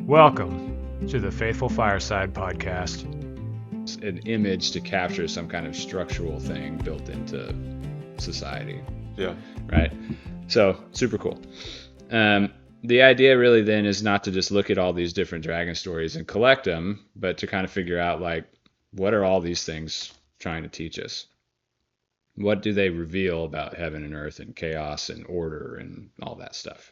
Welcome to the Faithful Fireside Podcast. It's an image to capture some kind of structural thing built into society. Yeah. Right? So, super cool. The idea really then is not to just look at all these different dragon stories and collect them, but to kind of figure out, like, what are all these things trying to teach us? What do they reveal about heaven and earth and chaos and order and all that stuff?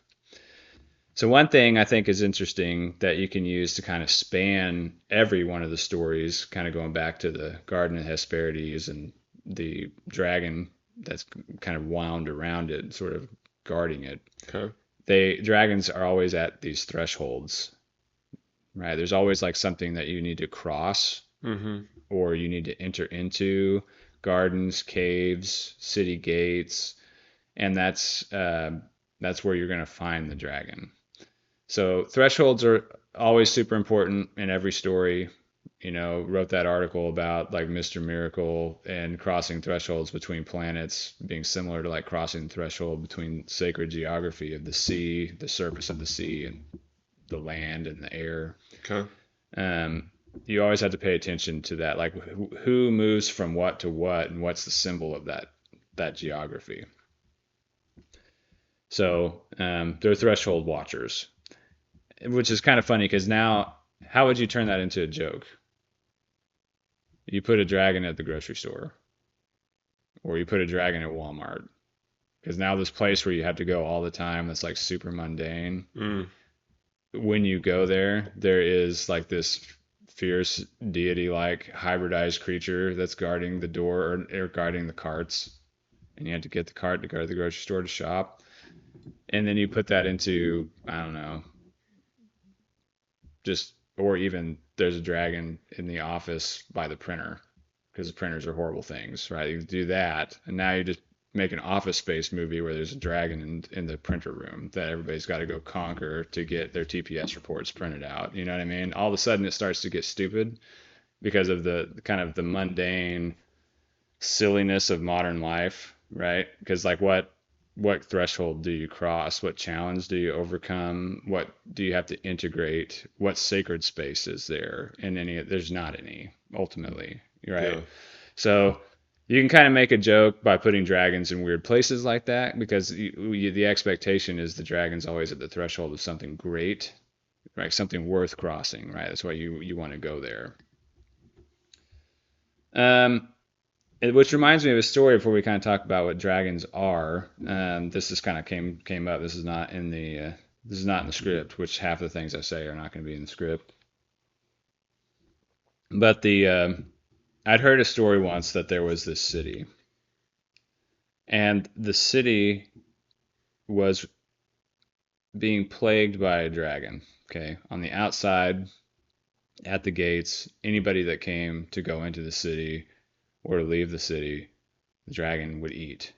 So one thing I think is interesting that you can use to kind of span every one of the stories, kind of going back to the Garden of Hesperides and the dragon that's kind of wound around it, sort of guarding it. Okay. Dragons are always at these thresholds, right? There's always like something that you need to cross or you need to enter into, gardens, caves, city gates, and that's where you're going to find the dragon. So thresholds are always super important in every story. You know, wrote that article about like Mr. Miracle and crossing thresholds between planets being similar to like crossing the threshold between sacred geography of the sea, the surface of the sea, and the land and the air. Okay. You always have to pay attention to that, like who moves from what to what and what's the symbol of that geography. So they're threshold watchers, which is kind of funny because now, how would you turn that into a joke? You put a dragon at the grocery store, or you put a dragon at Walmart, because now this place where you have to go all the time that's like super mundane. When you go there, there is like this fierce deity-like hybridized creature that's guarding the door or guarding the carts, and you have to get the cart to go to the grocery store to shop. And then you put that into, I don't know, or even there's a dragon in the office by the printer, because the printers are horrible things, right? You do that, and now you just make an Office Space movie where there's a dragon in the printer room that everybody's got to go conquer to get their TPS reports printed out. You know what I mean? All of a sudden it starts to get stupid because of the kind of the mundane silliness of modern life, right? Because like what threshold do you cross? What challenge do you overcome? What do you have to integrate? What sacred space is there? And there's not any, ultimately, right? Yeah. So you can kind of make a joke by putting dragons in weird places like that, because the expectation is the dragon's always at the threshold of something great, right? Something worth crossing, right? That's why you want to go there. Which reminds me of a story before we kind of talk about what dragons are. This is kind of came up. This is not in the script, which half the things I say are not going to be in the script. But I'd heard a story once that there was this city, and the city was being plagued by a dragon. Okay, on the outside, at the gates, anybody that came to go into the city or to leave the city, the dragon would eat.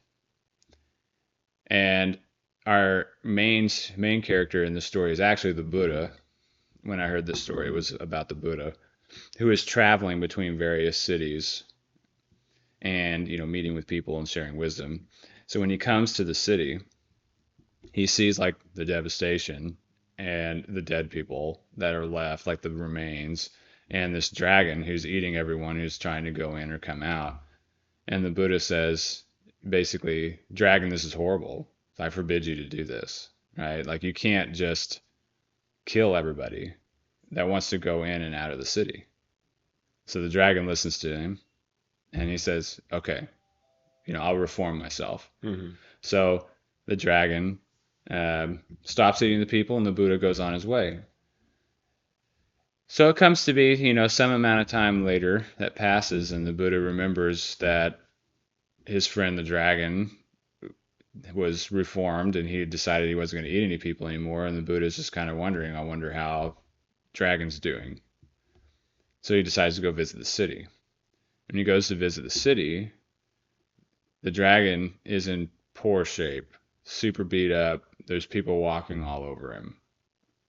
And our main character in the story is actually the Buddha. When I heard this story, it was about the Buddha, who is traveling between various cities and, you know, meeting with people and sharing wisdom. So when he comes to the city, he sees like the devastation and the dead people that are left, like the remains, and this dragon who's eating everyone who's trying to go in or come out. And the Buddha says, basically, dragon, this is horrible. I forbid you to do this, right? Like, you can't just kill everybody that wants to go in and out of the city. So the dragon listens to him, and he says, okay, you know, I'll reform myself. So the dragon stops eating the people, and the Buddha goes on his way. So it comes to be, you know, some amount of time later that passes, and the Buddha remembers that his friend the dragon was reformed, and he had decided he wasn't going to eat any people anymore, and the Buddha's just kind of wondering, I wonder how dragon's doing. So he decides to go visit the city. When he goes to visit the city, the dragon is in poor shape, super beat up. There's people walking all over him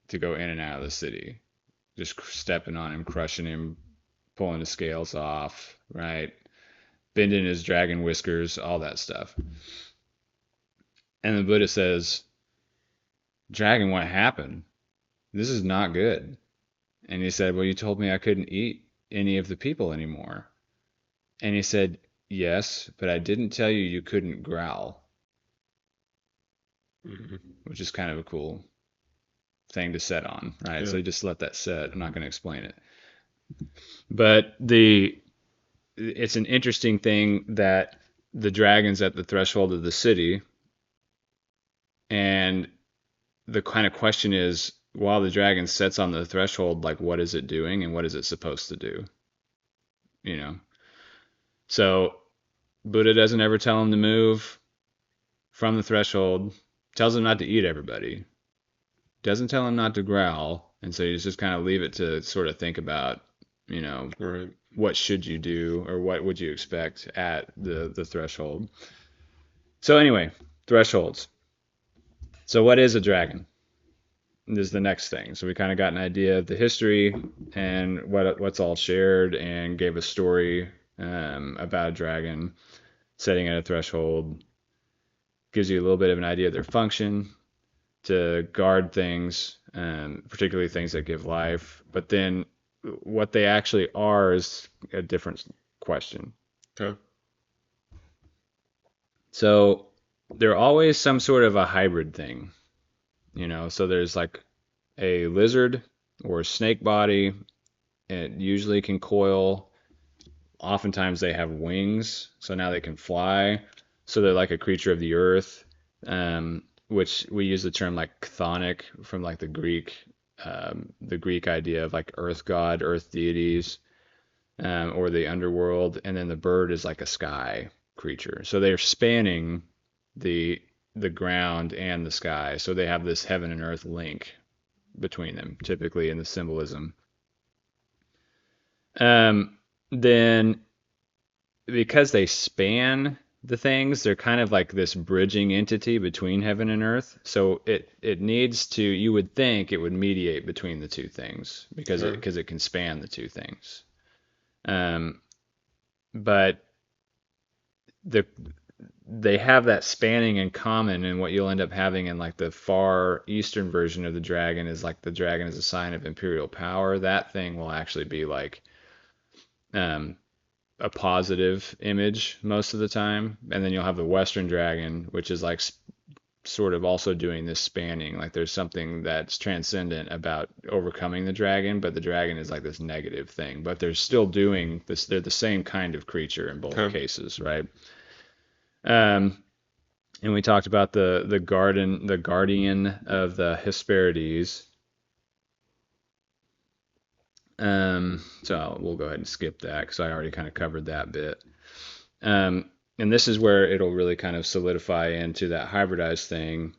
to go in and out of the city, just stepping on him, crushing him, pulling the scales off, right? Bending his dragon whiskers, all that stuff. And the Buddha says, dragon, what happened? this is not good. And he said, well, you told me I couldn't eat any of the people anymore. And he said, yes, but I didn't tell you you couldn't growl, which is kind of a cool thing to set on, right? Yeah. So you just let that set. I'm not going to explain it. But it's an interesting thing that the dragon's at the threshold of the city, and the kind of question is, while the dragon sits on the threshold, like, what is it doing and what is it supposed to do? You know? So Buddha doesn't ever tell him to move from the threshold, tells him not to eat everybody, doesn't tell him not to growl, and so you just kind of leave it to sort of think about, Right. what should you do or what would you expect at the threshold. So anyway, thresholds. So what is a dragon? This is the next thing. So we kind of got an idea of the history and what's all shared, and gave a story about a dragon sitting at a threshold. Gives you a little bit of an idea of their function, to guard things, particularly things that give life. But then what they actually are is a different question. Okay. So they're always some sort of a hybrid thing, so there's like a lizard or a snake body. It usually can coil. Oftentimes they have wings, so now they can fly. So they're like a creature of the earth, which we use the term like chthonic from like the Greek idea of like earth god, earth deities, or the underworld. And then the bird is like a sky creature. So they're spanning the ground and the sky. So they have this heaven and earth link between them, typically in the symbolism. Then because they span the things, they're kind of like this bridging entity between heaven and earth. So it needs to, you would think it would mediate between the two things, because it can span the two things. But they have that spanning in common, and what you'll end up having in like the far eastern version of the dragon is like the dragon is a sign of imperial power. That thing will actually be like a positive image most of the time. And then you'll have the western dragon, which is like sort of also doing this spanning. Like there's something that's transcendent about overcoming the dragon, but the dragon is like this negative thing. But they're still doing this. They're the same kind of creature in both cases, right? And we talked about the guardian of the Hesperides. So we'll go ahead and skip that because I already kind of covered that bit. And this is where it'll really kind of solidify into that hybridized thing,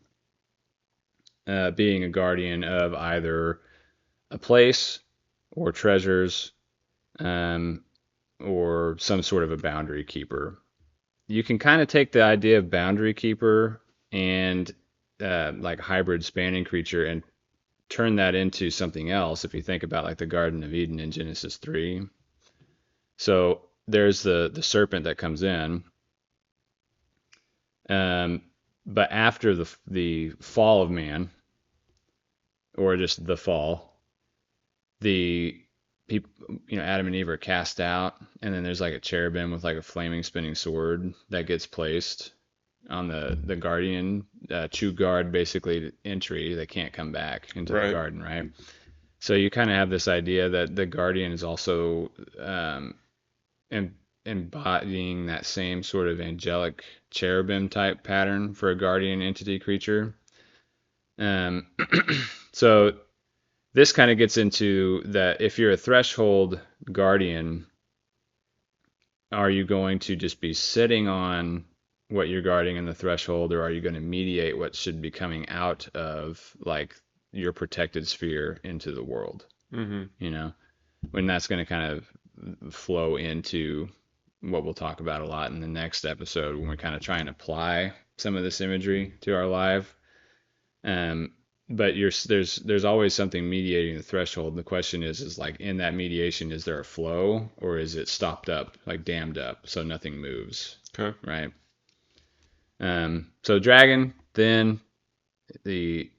being a guardian of either a place or treasures, or some sort of a boundary keeper. You can kind of take the idea of boundary keeper and like hybrid spanning creature and turn that into something else. If you think about like the Garden of Eden in Genesis 3. So there's the serpent that comes in. But after the fall of man, or just the fall, the people, Adam and Eve are cast out, and then there's like a cherubim with like a flaming spinning sword that gets placed on the guardian to guard basically entry. They can't come back into the garden, right? So you kind of have this idea that the guardian is also embodying that same sort of angelic cherubim type pattern for a guardian entity creature. So this kind of gets into that if you're a threshold guardian, are you going to just be sitting on what you're guarding in the threshold, or are you going to mediate what should be coming out of like your protected sphere into the world? Mm-hmm. When that's going to kind of flow into what we'll talk about a lot in the next episode, when we're kind of trying to apply some of this imagery to our life. But there's always something mediating the threshold. The question is like, in that mediation, is there a flow, or is it stopped up, like dammed up, so nothing moves? Okay. Right. So dragon, then the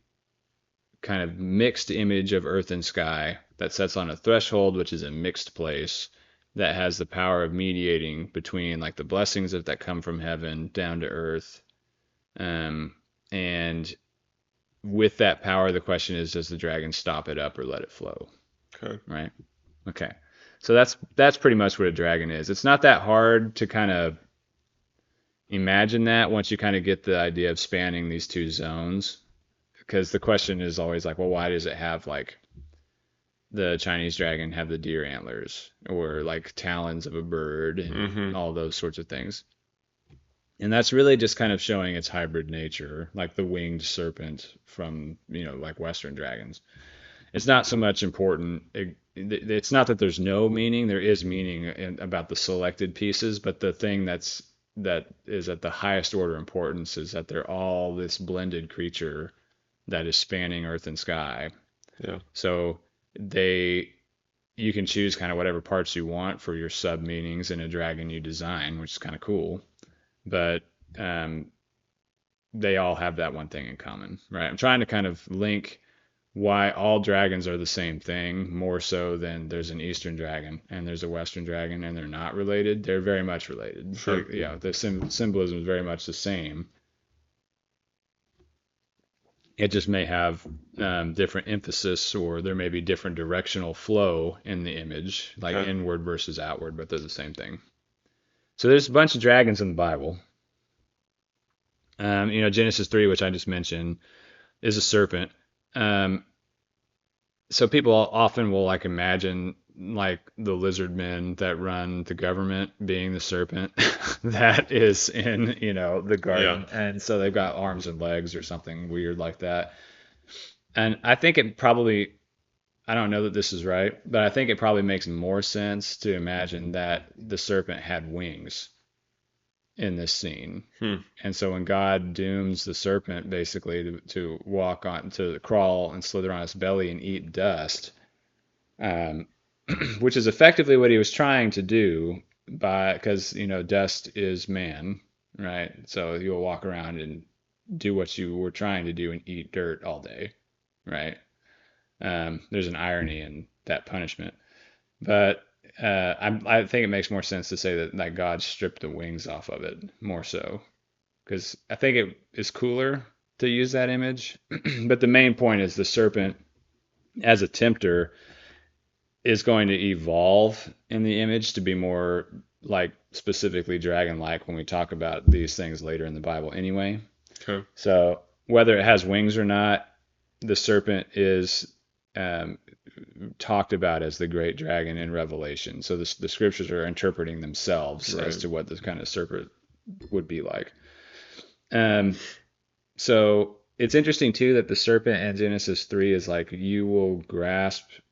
kind of mixed image of earth and sky that sits on a threshold, which is a mixed place that has the power of mediating between like the blessings that come from heaven down to earth. And with that power, the question is, does the dragon stop it up or let it flow? Okay. Right? Okay. So that's pretty much what a dragon is. It's not that hard to kind of imagine that once you kind of get the idea of spanning these two zones. Because the question is always like, well, why does it have like the Chinese dragon have the deer antlers or like talons of a bird and all those sorts of things? And that's really just kind of showing its hybrid nature, like the winged serpent from, like Western dragons. It's not so much important. It's not that there's no meaning. There is meaning about the selected pieces, but the thing that is at the highest order importance is that they're all this blended creature that is spanning earth and sky. Yeah. So you can choose kind of whatever parts you want for your sub meanings in a dragon you design, which is kind of cool. But they all have that one thing in common, right? I'm trying to kind of link why all dragons are the same thing, more so than there's an Eastern dragon and there's a Western dragon and they're not related. They're very much related. Sure. The symbolism is very much the same. It just may have different emphasis, or there may be different directional flow in the image, like inward versus outward, but they're the same thing. So there's a bunch of dragons in the Bible. Genesis 3, which I just mentioned, is a serpent. So people often will like imagine like the lizard men that run the government being the serpent that is in, the garden. Yeah. And so they've got arms and legs or something weird like that. And I think I don't know that this is right, but I think it probably makes more sense to imagine that the serpent had wings in this scene. And so when God dooms the serpent basically to walk on, to crawl and slither on its belly and eat dust, which is effectively what he was trying to do because, dust is man, right? So you'll walk around and do what you were trying to do and eat dirt all day, right? There's an irony in that punishment. But I think it makes more sense to say that God stripped the wings off of it more so, because I think it is cooler to use that image. But the main point is the serpent as a tempter is going to evolve in the image to be more like specifically dragon-like when we talk about these things later in the Bible anyway. Okay. So whether it has wings or not, the serpent is talked about as the great dragon in Revelation. So the scriptures are interpreting themselves as to what this kind of serpent would be like. So it's interesting too that the serpent in Genesis 3 is like,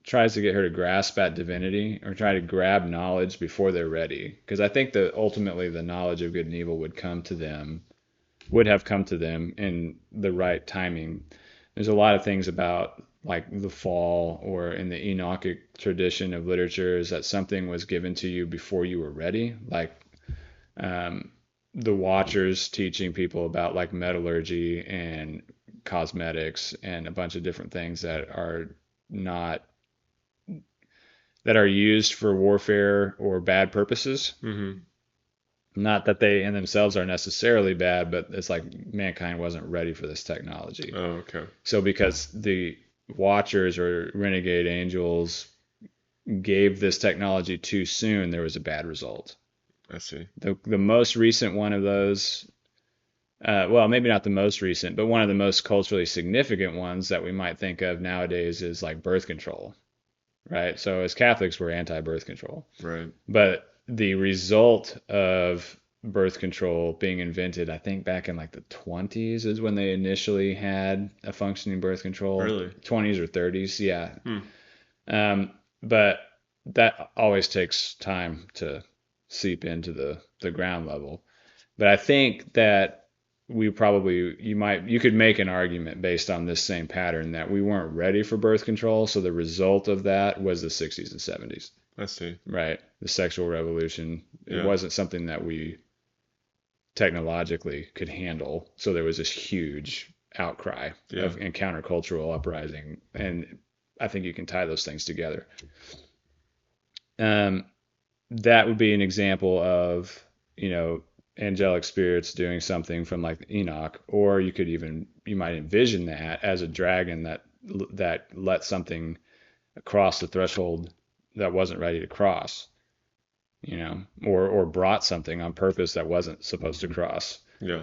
tries to get her to grasp at divinity or try to grab knowledge before they're ready. Because I think that ultimately the knowledge of good and evil would have come to them in the right timing. There's a lot of things about like the fall or in the Enochic tradition of literature is that something was given to you before you were ready. Like the Watchers teaching people about like metallurgy and cosmetics and a bunch of different things that are used for warfare or bad purposes. Mm-hmm. Not that they in themselves are necessarily bad, but it's like mankind wasn't ready for this technology. Oh, okay. So because the Watchers or renegade angels gave this technology too soon, there was a bad result. I see. The most recent one of those, well, maybe not the most recent, but one of the most culturally significant ones that we might think of nowadays is like birth control, right? So as Catholics, we're anti-birth control. Right. But the result of birth control being invented, I think back in like the 20s is when they initially had a functioning birth control. Really? 20s or 30s, yeah. But that always takes time to seep into the ground level. But I think that you could make an argument based on this same pattern that we weren't ready for birth control, so the result of that was the 60s and 70s. I see. Right. The sexual revolution. Yeah. It wasn't something that we technologically could handle. So there was this huge outcry and countercultural uprising. And I think you can tie those things together. That would be an example of, angelic spirits doing something from like Enoch, or you might envision that as a dragon that let something across the threshold that wasn't ready to cross, or brought something on purpose that wasn't supposed to cross. Yeah.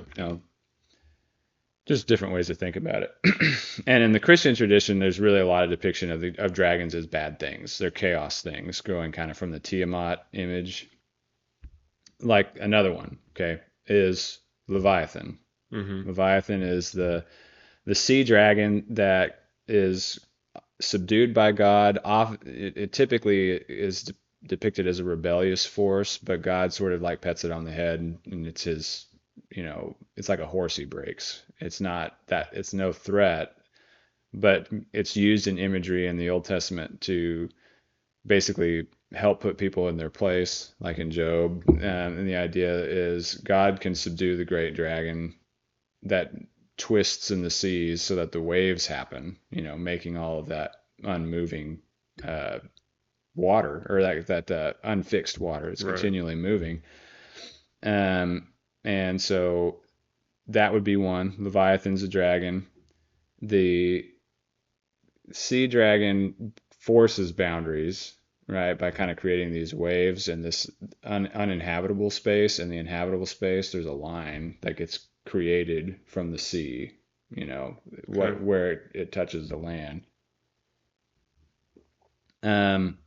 Just different ways to think about it. And in the Christian tradition, there's really a lot of depiction of dragons as bad things. They're chaos things, growing kind of from the Tiamat image. Like another one, is Leviathan. Mm-hmm. Leviathan is the sea dragon that is subdued by God. It typically is depicted as a rebellious force, but God sort of like pets it on the head, and it's his, it's like a horse he breaks. It's no threat, but it's used in imagery in the Old Testament to basically help put people in their place, like in Job. And the idea is God can subdue the great dragon that twists in the seas so that the waves happen, making all of that unmoving water, or that unfixed water. It's continually moving. And so that would be one. Leviathan's a dragon. The sea dragon forces boundaries, right, by kind of creating these waves and this uninhabitable space. And the inhabitable space, there's a line that gets created from the sea, where it touches the land. Then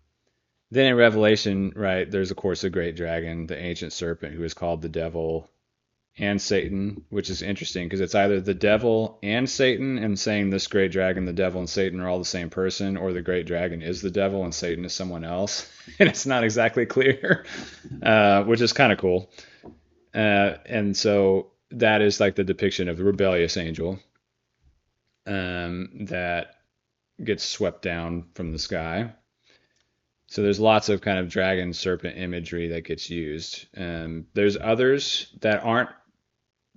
in Revelation, right, there's of course a great dragon, the ancient serpent, who is called the devil and Satan, which is interesting because it's either the devil and Satan, and saying this great dragon, the devil and Satan are all the same person, or the great dragon is the devil and Satan is someone else. And it's not exactly clear, which is kind of cool. And so that is like the depiction of the rebellious angel that gets swept down from the sky. So there's lots of kind of dragon serpent imagery that gets used. There's others that aren't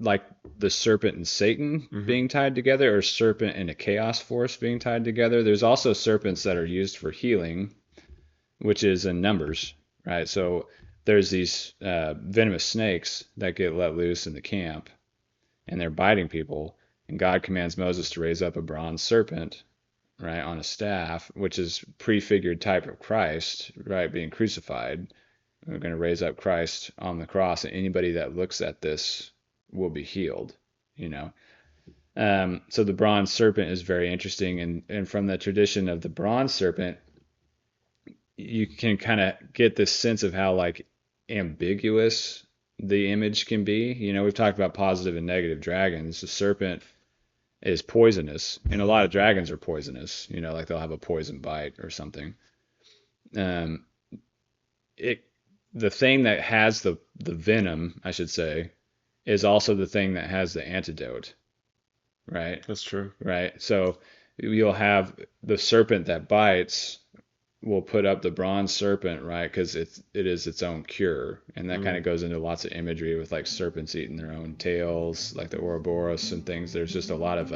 like the serpent and Satan being tied together, or serpent and a chaos force being tied together. There's also serpents that are used for healing, which is in Numbers, right? So there's these venomous snakes that get let loose in the camp, and they're biting people. And God commands Moses to raise up a bronze serpent, right, on a staff, which is prefigured type of Christ, right, being crucified. We're going to raise up Christ on the cross, and anybody that looks at this will be healed, So the bronze serpent is very interesting, and from the tradition of the bronze serpent, you can kind of get this sense of how like ambiguous the image can be. We've talked about positive and negative dragons. The serpent is poisonous, and a lot of dragons are poisonous, like they'll have a poison bite or something. The thing that has the venom, I should say, is also the thing that has the antidote, right? That's true. Right. So you'll have the serpent that bites will put up the bronze serpent, right? Because it is its own cure. And that kind of goes into lots of imagery with like serpents eating their own tails, like the Ouroboros and things. There's just a lot of,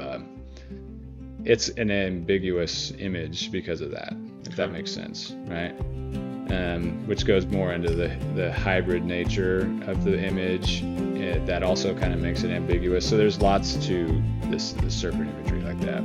it's an ambiguous image because of that, if that makes sense, right? Which goes more into the hybrid nature of the image. That also kind of makes it ambiguous. So there's lots to this serpent imagery like that.